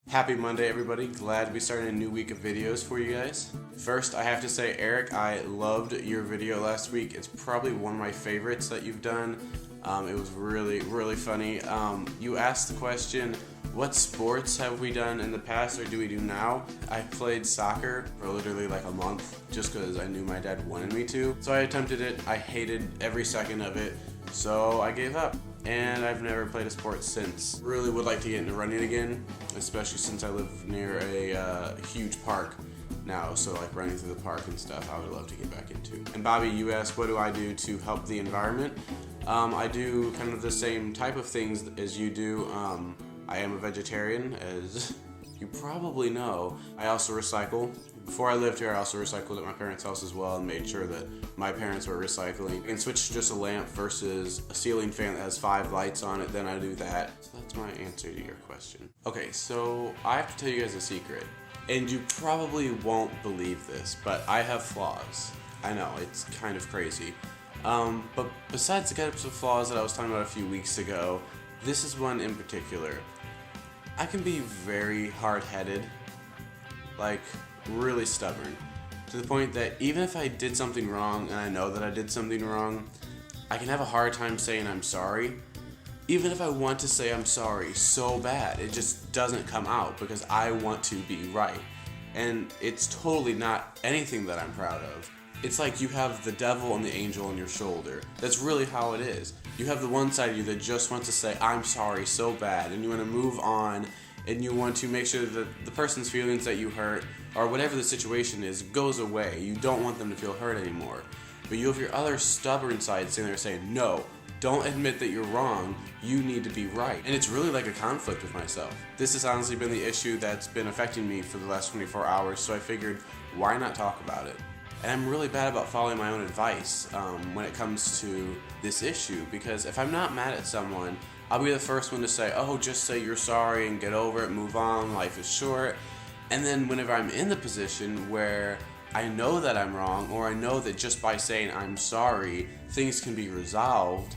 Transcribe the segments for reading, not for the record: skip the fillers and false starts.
Happy Monday, everybody. Glad to be starting a new week of videos for you guys. First, I have to say, Eric, I loved your video last week. It's probably one of my favorites that you've done. It was really funny. You asked the question, what sports have we done in the past or do we do now? I played soccer for literally like a month just because I knew my dad wanted me to. So I attempted it. I hated every second of it. So I gave up. And I've never played a sport since. Really would like to get into running again, especially since I live near a huge park now, so like running through the park and stuff I would love to get back into. And Bobby, you asked what do I do to help the environment? I do kind of the same type of things as you do. I am a vegetarian, as you probably know. I also recycle. Before I lived here, I also recycled at my parents' house as well and made sure that my parents were recycling. And switch to just a lamp versus a ceiling fan that has 5 lights on it, then I do that. So that's my answer to your question. Okay, so I have to tell you guys a secret. And you probably won't believe this, but I have flaws. I know, it's kind of crazy. But besides the types of flaws that I was talking about a few weeks ago, this is one in particular. I can be very hard-headed, like really stubborn, to the point that even if I did something wrong and I know that I did something wrong, I can have a hard time saying I'm sorry. Even if I want to say I'm sorry so bad, it just doesn't come out because I want to be right. And it's totally not anything that I'm proud of. It's like you have the devil and the angel on your shoulder. That's really how it is. You have the one side of you that just wants to say, I'm sorry so bad, and you want to move on, and you want to make sure that the person's feelings that you hurt, or whatever the situation is, goes away. You don't want them to feel hurt anymore. But you have your other stubborn side sitting there saying, no, don't admit that you're wrong, you need to be right. And it's really like a conflict with myself. This has honestly been the issue that's been affecting me for the last 24 hours, so I figured, why not talk about it? And I'm really bad about following my own advice when it comes to this issue, because if I'm not mad at someone, I'll be the first one to say, oh, just say you're sorry and get over it, move on, life is short. And then whenever I'm in the position where I know that I'm wrong, or I know that just by saying I'm sorry, things can be resolved,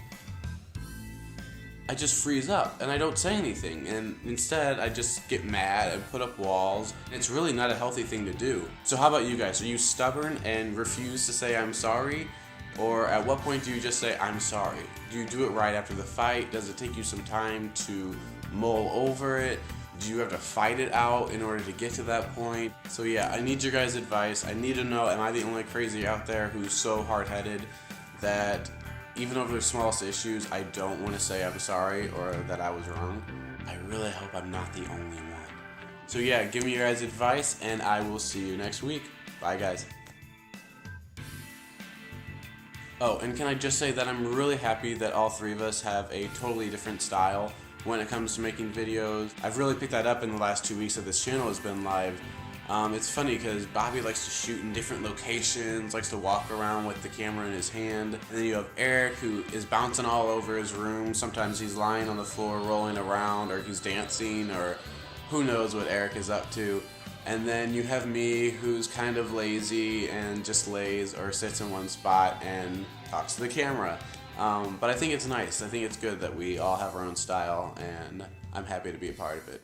I just freeze up and I don't say anything, and instead I just get mad and put up walls. It's really not a healthy thing to do. So how about you guys? Are you stubborn and refuse to say I'm sorry? Or at what point do you just say I'm sorry? Do you do it right after the fight? Does it take you some time to mull over it? Do you have to fight it out in order to get to that point? So yeah, I need your guys' advice. I need to know, am I the only crazy out there who's so hard-headed that even over the smallest issues, I don't want to say I'm sorry or that I was wrong? I really hope I'm not the only one. So yeah, give me your guys' advice, and I will see you next week. Bye, guys. Oh, and can I just say that I'm really happy that all three of us have a totally different style when it comes to making videos. I've really picked that up in the last 2 weeks that this channel has been live. It's funny because Bobby likes to shoot in different locations, likes to walk around with the camera in his hand. And then you have Eric, who is bouncing all over his room. Sometimes he's lying on the floor rolling around, or he's dancing, or who knows what Eric is up to. And then you have me, who's kind of lazy and just lays or sits in one spot and talks to the camera. But I think it's nice. I think it's good that we all have our own style, and I'm happy to be a part of it.